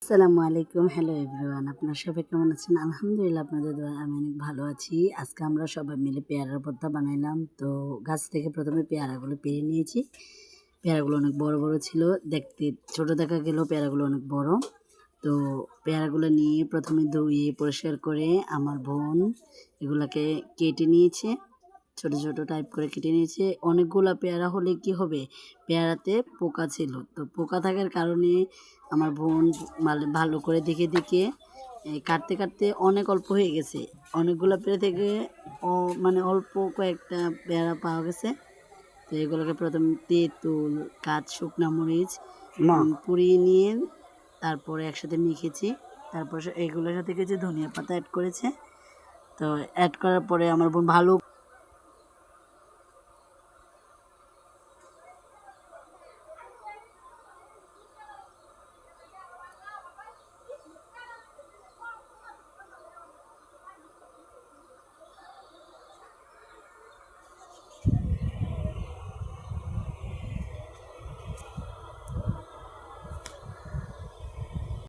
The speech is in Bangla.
আসসালামু আলাইকুম। হ্যালো এভরিওয়ান, আপনারা সবাই কেমন আছেন? আলহামদুলিল্লাহ, আপনাদের দোয়ায় আমি অনেক ভালো আছি। আজকে আমরা সবাই মিলে পেয়ারার ভর্তা বানাইলাম। তো গাছ থেকে প্রথমে পেয়ারাগুলো পেড়ে নিয়েছি। পেয়ারাগুলো অনেক বড় বড় ছিল, দেখতে ছোট দেখা গেলেও পেয়ারাগুলো অনেক বড়। তো পেয়ারাগুলো নিয়ে প্রথমে ধুয়ে পরিষ্কার করে আমার বোন এগুলাকে কেটে নিয়েছে, ছোট ছোট টাইপ করে কেটে নিয়েছে। অনেকগুলা পেয়ারা হলে কি হবে, পেয়ারাতে পোকা ছিল, তো পোকা থাকার কারণে আমার বোন ভালো করে দেখে দেখে কাটতে কাটতে অনেক অল্প হয়ে গেছে। অনেকগুলো পেয়ারা থেকে অল্প কয়েকটা পেয়ারা পাওয়া গেছে। তো এগুলোকে প্রথম তেঁতুল, শুকনা মরিচ পুড়িয়ে নিয়ে তারপরে একসাথে মেখেছি। তারপর এগুলোর সাথে কিছু ধনিয়া পাতা অ্যাড করেছে। তো অ্যাড করার পরে আমার বোন ভালো